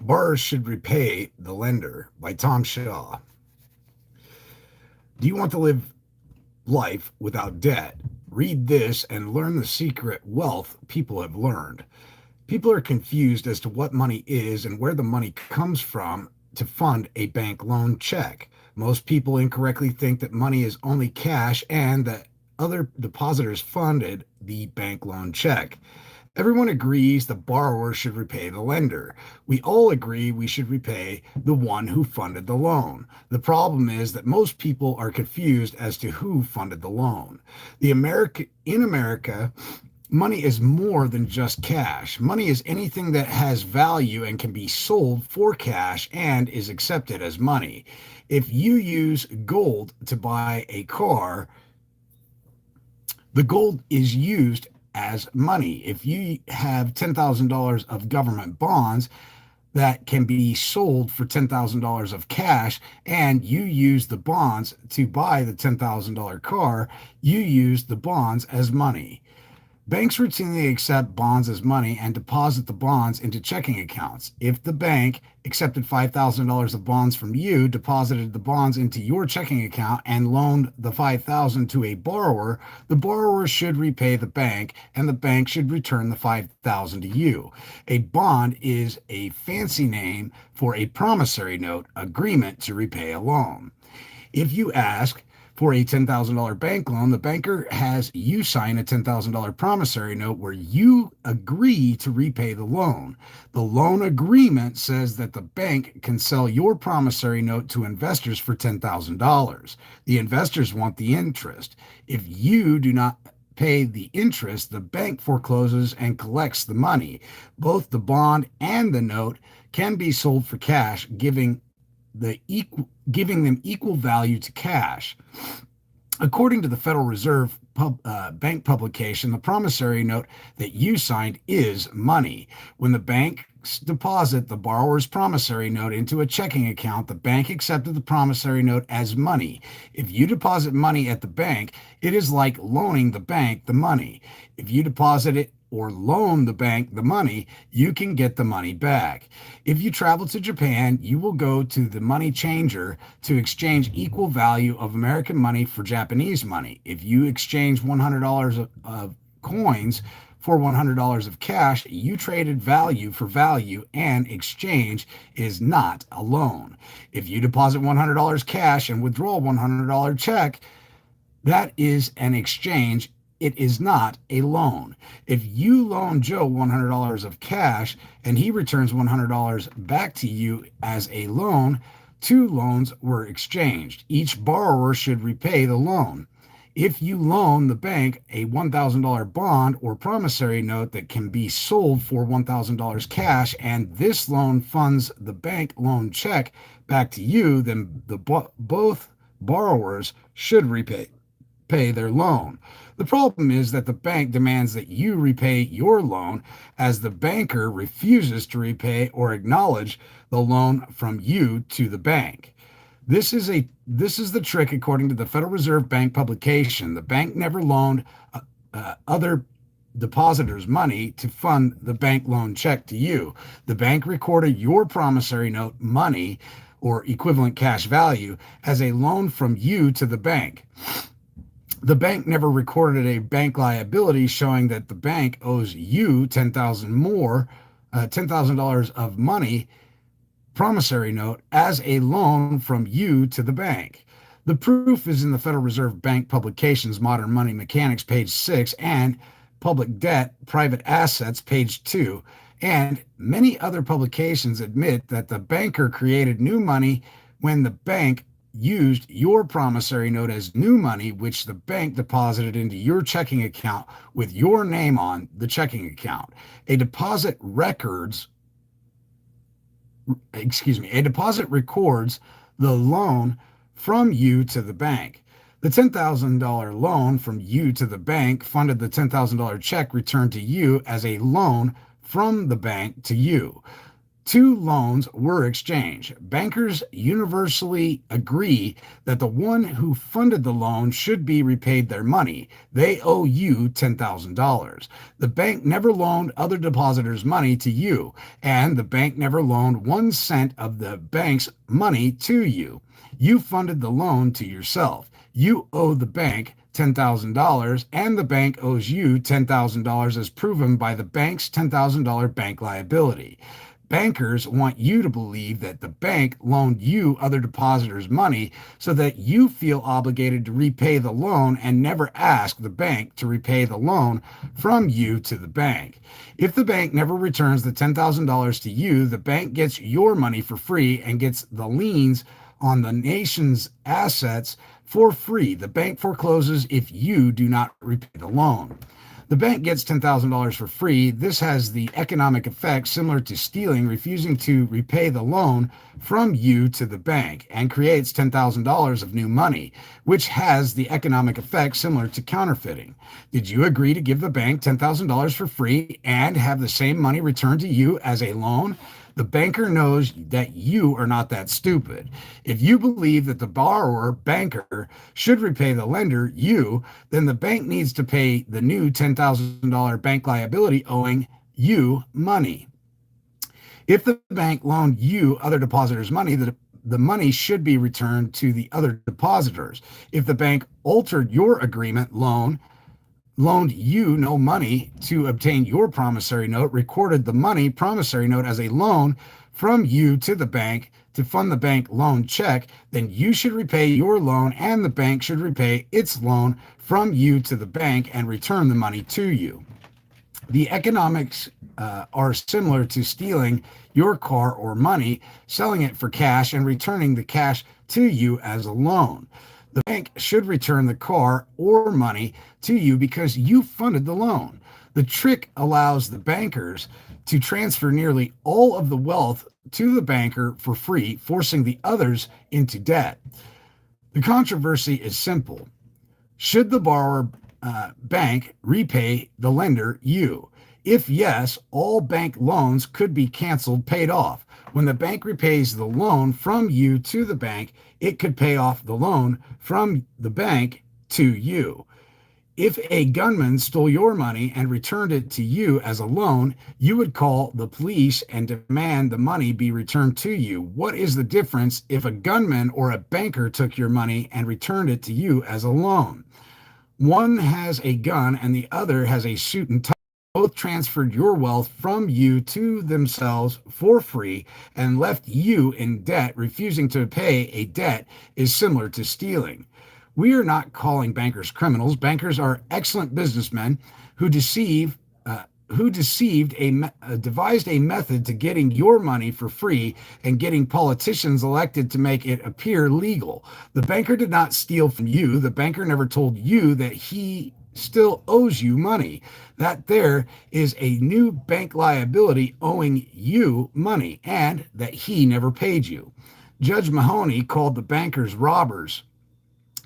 Borrowers Should Repay the Lender by Tom Shaw. Do you want to live life without debt? Read this and learn the secret wealth people have learned. People are confused as to what money is and where the money comes from to fund a bank loan check. Most people incorrectly think that money is only cash and that other depositors funded the bank loan check. Everyone agrees the borrower should repay the lender. We all agree we should repay the one who funded the loan. The problem is that most people are confused as to who funded the loan. In America, money is more than just cash. Money is anything that has value and can be sold for cash and is accepted as money. If you use gold to buy a car, the gold is used as money. If you have $10,000 of government bonds that can be sold for $10,000 of cash, and you use the bonds to buy the $10,000 car, you use the bonds as money. Banks routinely accept bonds as money and deposit the bonds into checking accounts. If the bank accepted $5,000 of bonds from you, deposited the bonds into your checking account, and loaned the $5,000 to a borrower, the borrower should repay the bank, and the bank should return the $5,000 to you. A bond is a fancy name for a promissory note agreement to repay a loan. If you ask for a $10,000 bank loan, the banker has you sign a $10,000 promissory note where you agree to repay the loan. The loan agreement says that the bank can sell your promissory note to investors for $10,000. The investors want the interest. If you do not pay the interest, the bank forecloses and collects the money. Both the bond and the note can be sold for cash, giving them equal value to cash. According to the Federal Reserve bank publication, the promissory note that you signed is money. When the banks deposit the borrower's promissory note into a checking account, the bank accepted the promissory note as money. If you deposit money at the bank, it is like loaning the bank the money. If you deposit it or loan the bank the money, you can get the money back. If you travel to Japan, you will go to the money changer to exchange equal value of American money for Japanese money. If you exchange $100 of coins for $100 of cash, you traded value for value, and exchange is not a loan. If you deposit $100 cash and withdraw a $100 check, that is an exchange. It is not a loan. If you loan Joe $100 of cash and he returns $100 back to you as a loan, two loans were exchanged. Each borrower should repay the loan. If you loan the bank a $1,000 bond or promissory note that can be sold for $1,000 cash, and this loan funds the bank loan check back to you, then both borrowers should repay their loan. The problem is that the bank demands that you repay your loan, as the banker refuses to repay or acknowledge the loan from you to the bank. This is the trick according to the Federal Reserve Bank publication. The bank never loaned other depositors money to fund the bank loan check to you. The bank recorded your promissory note money, or equivalent cash value, as a loan from you to the bank. The bank never recorded a bank liability showing that the bank owes you $10,000 of money promissory note as a loan from you to the bank. The proof is in the Federal Reserve Bank publications, Modern Money Mechanics, page 6, and Public Debt, Private Assets, page 2. And many other publications admit that the banker created new money when the bank used your promissory note as new money, which the bank deposited into your checking account with your name on the checking account. A deposit records the loan from you to the bank. The $10,000 loan from you to the bank funded the $10,000 check returned to you as a loan from the bank to you. Two loans were exchanged. Bankers universally agree that the one who funded the loan should be repaid their money. They owe you $10,000. The bank never loaned other depositors money to you, and the bank never loaned 1 cent of the bank's money to you. You funded the loan to yourself. You owe the bank $10,000, and the bank owes you $10,000 as proven by the bank's $10,000 bank liability. Bankers want you to believe that the bank loaned you other depositors money so that you feel obligated to repay the loan and never ask the bank to repay the loan from you to the bank. If the bank never returns the $10,000 to you, the bank gets your money for free and gets the liens on the nation's assets for free. The bank forecloses if you do not repay the loan. The bank gets $10,000 for free. This has the economic effect similar to stealing, refusing to repay the loan from you to the bank, and creates $10,000 of new money, which has the economic effect similar to counterfeiting. Did you agree to give the bank $10,000 for free and have the same money returned to you as a loan? The banker knows that you are not that stupid. If you believe that the borrower, banker, should repay the lender, you, then the bank needs to pay the new $10,000 bank liability owing you money. If the bank loaned you other depositors money, the money should be returned to the other depositors. If the bank altered your agreement, loaned you no money to obtain your promissory note, recorded the money promissory note as a loan from you to the bank to fund the bank loan check, then you should repay your loan and the bank should repay its loan from you to the bank and return the money to you. The economics are similar to stealing your car or money, selling it for cash, and returning the cash to you as a loan. The bank should return the car or money to you because you funded the loan. The trick allows the bankers to transfer nearly all of the wealth to the banker for free, forcing the others into debt. The controversy is simple. Should the borrower bank repay the lender, you? If yes, all bank loans could be canceled, paid off. When the bank repays the loan from you to the bank, it could pay off the loan from the bank to you. If a gunman stole your money and returned it to you as a loan, you would call the police and demand the money be returned to you. What is the difference if a gunman or a banker took your money and returned it to you as a loan? One has a gun and the other has a suit and tie. Both transferred your wealth from you to themselves for free and left you in debt. Refusing to pay a debt is similar to stealing. We are not calling bankers criminals. Bankers are excellent businessmen who devised a method to getting your money for free and getting politicians elected to make it appear legal. The banker did not steal from you. The banker never told you that he still owes you money, that there is a new bank liability owing you money, and that he never paid you. Judge Mahoney called the bankers robbers.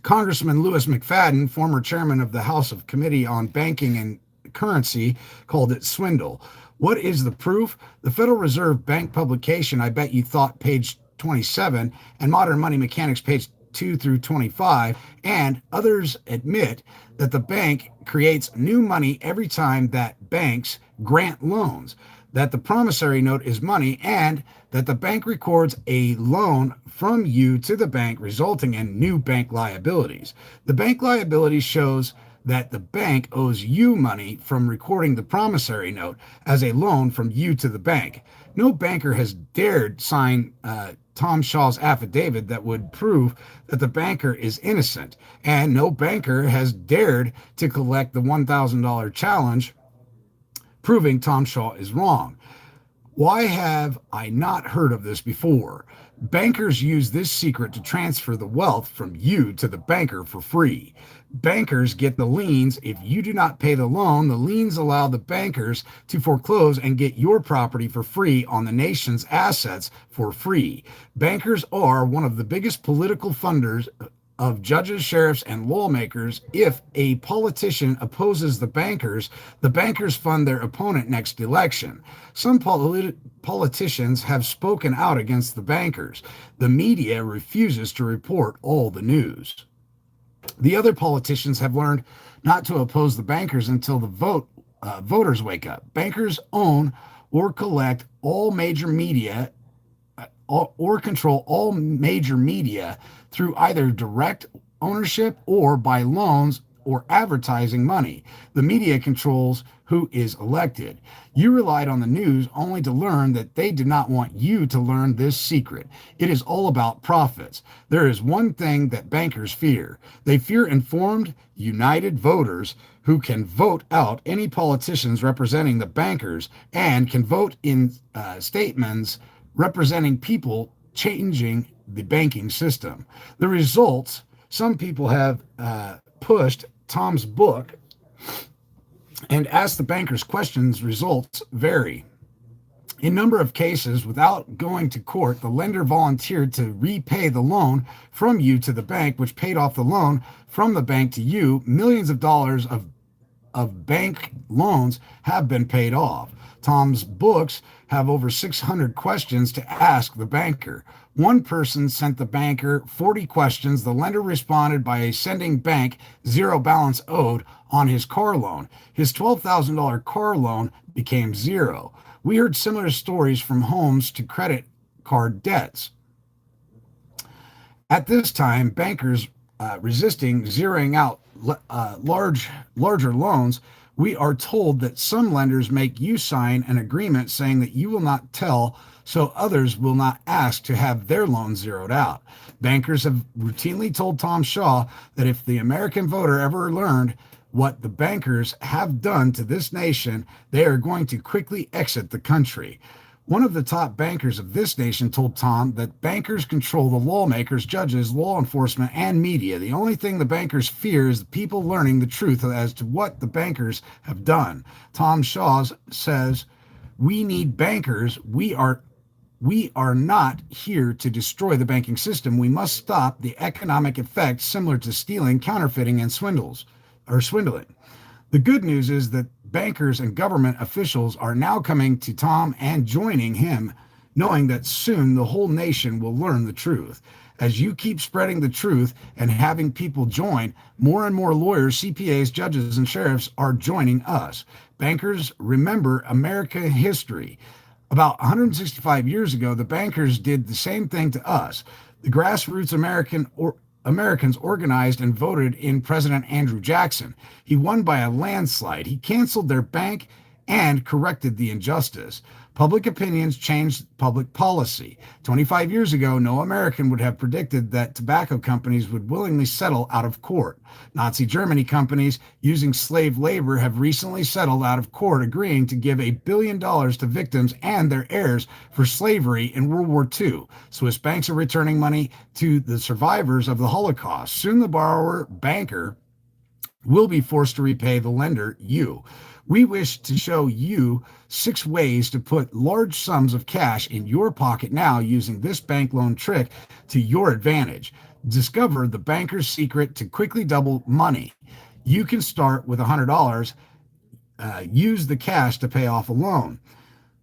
Congressman Louis McFadden, former chairman of the House of Committee on Banking and Currency, called it swindle. What is the proof? The Federal Reserve Bank publication, I Bet You Thought, page 27, and Modern Money Mechanics, page 2 through 25, and others admit that the bank creates new money every time that banks grant loans, that the promissory note is money, and that the bank records a loan from you to the bank, resulting in new bank liabilities. The bank liability shows that the bank owes you money from recording the promissory note as a loan from you to the bank. No banker has dared sign Tom Shaw's affidavit that would prove that the banker is innocent, and no banker has dared to collect the $1,000 challenge proving Tom Shaw is wrong. Why have I not heard of this before? Bankers use this secret to transfer the wealth from you to the banker for free. Bankers get the liens. If you do not pay the loan, the liens allow the bankers to foreclose and get your property for free on the nation's assets for free. Bankers are one of the biggest political funders of judges, sheriffs, and lawmakers. If a politician opposes the bankers fund their opponent next election. Some politicians have spoken out against the bankers. The media refuses to report all the news. The other politicians have learned not to oppose the bankers until the voters wake up. Bankers own or collect all major media or control all major media through either direct ownership or by loans or advertising money. The media controls who is elected. You relied on the news only to learn that they did not want you to learn this secret. It is all about profits. There is one thing that bankers fear. They fear informed, united voters who can vote out any politicians representing the bankers and can vote in statements representing people changing the banking system. The results, some people have pushed Tom's book and asked the bankers questions. Results vary. In number of cases, without going to court, the lender volunteered to repay the loan from you to the bank, which paid off the loan from the bank to you. Millions of dollars of bank loans have been paid off. Tom's books have over 600 questions to ask the banker. One person sent the banker 40 questions. The lender responded by sending bank zero balance owed on his car loan. His $12,000 car loan became zero. We heard similar stories from homes to credit card debts. At this time, bankers resisting zeroing out larger loans. We are told that some lenders make you sign an agreement saying that you will not tell, so others will not ask to have their loans zeroed out. Bankers have routinely told Tom Shaw that if the American voter ever learned what the bankers have done to this nation, they are going to quickly exit the country. One of the top bankers of this nation told Tom that bankers control the lawmakers, judges, law enforcement, and media. The only thing the bankers fear is the people learning the truth as to what the bankers have done. Tom Shaw says, "We need bankers. We are not here to destroy the banking system. We must stop the economic effects similar to stealing, counterfeiting, and swindling." The good news is that bankers and government officials are now coming to Tom and joining him, knowing that soon the whole nation will learn the truth. As you keep spreading the truth and having people join, more and more lawyers, CPAs, judges, and sheriffs are joining us. Bankers remember American history. About 165 years ago, the bankers did the same thing to us. The grassroots Americans organized and voted in President Andrew Jackson. He won by a landslide. He canceled their bank and corrected the injustice. Public opinions changed public policy. 25 years ago, no American would have predicted that tobacco companies would willingly settle out of court. Nazi Germany companies using slave labor have recently settled out of court, agreeing to give $1 billion to victims and their heirs for slavery in World War II. Swiss banks are returning money to the survivors of the Holocaust. Soon the borrower, banker, will be forced to repay the lender, you. We wish to show you 6 ways to put large sums of cash in your pocket now using this bank loan trick to your advantage. Discover the banker's secret to quickly double money. You can start with $100. Use the cash to pay off a loan.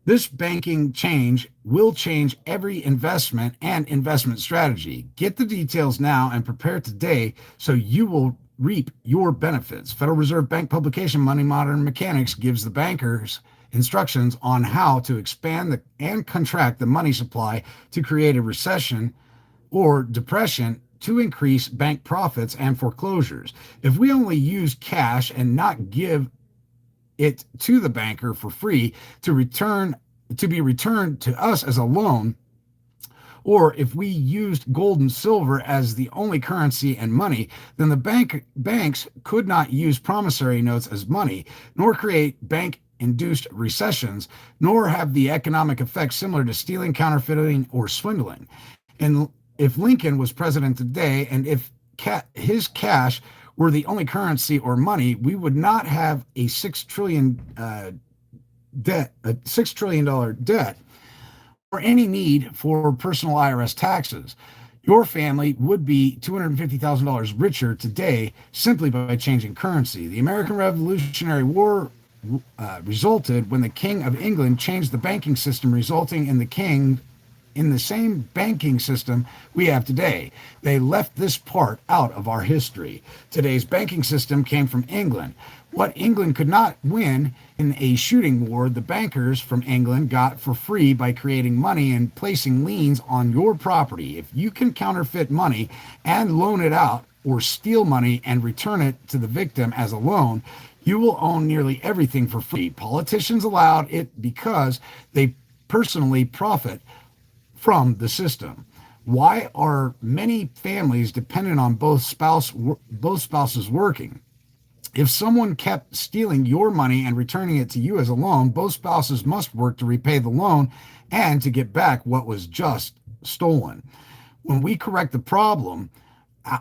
This banking change will change every investment and investment strategy. Get the details now and prepare today so you will reap your benefits. Federal Reserve Bank publication Money Modern Mechanics gives the bankers instructions on how to expand and contract the money supply to create a recession or depression to increase bank profits and foreclosures. If we only use cash and not give it to the banker for free to be returned to us as a loan, or if we used gold and silver as the only currency and money, then the banks could not use promissory notes as money, nor create bank-induced recessions, nor have the economic effects similar to stealing, counterfeiting, or swindling. And if Lincoln was president today, and if his cash were the only currency or money, we would not have a $6 trillion debt, or any need for personal IRS taxes. Your family would be $250,000 richer today simply by changing currency. The American Revolutionary War resulted when the King of England changed the banking system, resulting in the king in the same banking system we have today. They left this part out of our history. Today's banking system came from England. What England could not win in a shooting war, the bankers from England got for free by creating money and placing liens on your property. If you can counterfeit money and loan it out, or steal money and return it to the victim as a loan, you will own nearly everything for free. Politicians allowed it because they personally profit from the system. Why are many families dependent on both spouses working? If someone kept stealing your money and returning it to you as a loan, both spouses must work to repay the loan and to get back what was just stolen. When we correct the problem,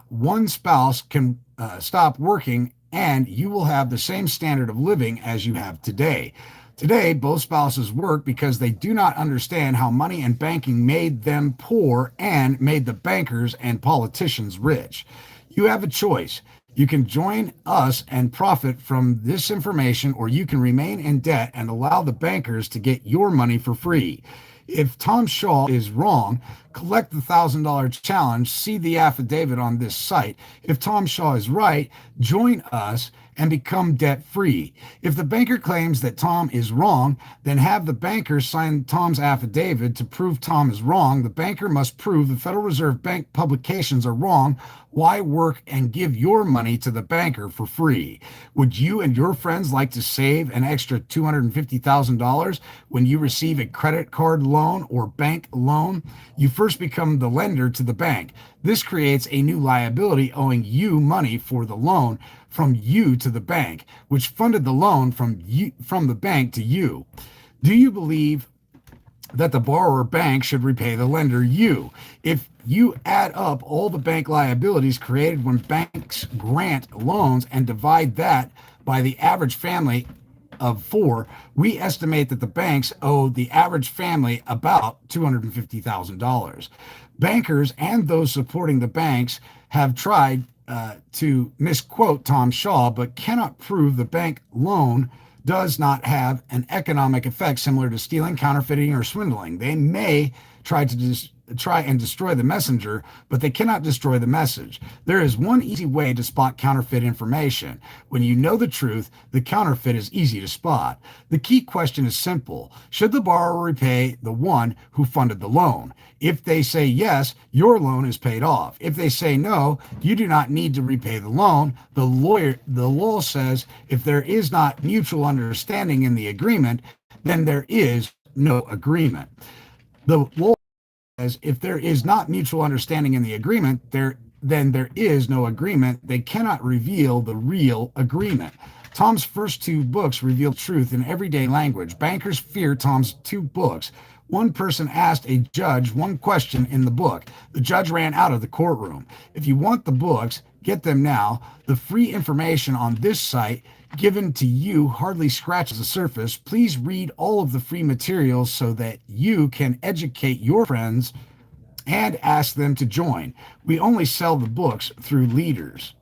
one spouse can stop working and you will have the same standard of living as you have today. Today, both spouses work because they do not understand how money and banking made them poor and made the bankers and politicians rich. You have a choice. You can join us and profit from this information, or you can remain in debt and allow the bankers to get your money for free. If Tom Shaw is wrong, collect the $1,000 challenge, see the affidavit on this site. If Tom Shaw is right, join us and become debt free. If the banker claims that Tom is wrong, then have the banker sign Tom's affidavit to prove Tom is wrong. The banker must prove the Federal Reserve Bank publications are wrong. Why work and give your money to the banker for free? Would you and your friends like to save an extra $250,000 when you receive a credit card loan or bank loan? You first become the lender to the bank. This creates a new liability owing you money for the loan from you to the bank, which funded the loan from the bank to you. Do you believe that the borrower bank should repay the lender you? If you add up all the bank liabilities created when banks grant loans and divide that by the average family of four, we estimate that the banks owe the average family about $250,000. Bankers and those supporting the banks have tried to misquote Tom Shaw, but cannot prove the bank loan does not have an economic effect similar to stealing, counterfeiting, or swindling. They may try and destroy the messenger, but they cannot destroy the message. There is one easy way to spot counterfeit information. When you know the truth, the counterfeit is easy to spot. The key question is simple. Should the borrower repay the one who funded the loan? If they say yes, your loan is paid off. If they say no, you do not need to repay the loan. The law says if there is not mutual understanding in the agreement, then there is no agreement. The law says if there is not mutual understanding in the agreement, then there is no agreement. They cannot reveal the real agreement. Tom's first two books reveal truth in everyday language. Bankers fear Tom's two books. One person asked a judge one question in the book. The judge ran out of the courtroom. If you want the books, get them now. The free information on this site given to you hardly scratches the surface. Please read all of the free materials so that you can educate your friends and ask them to join. We only sell the books through leaders.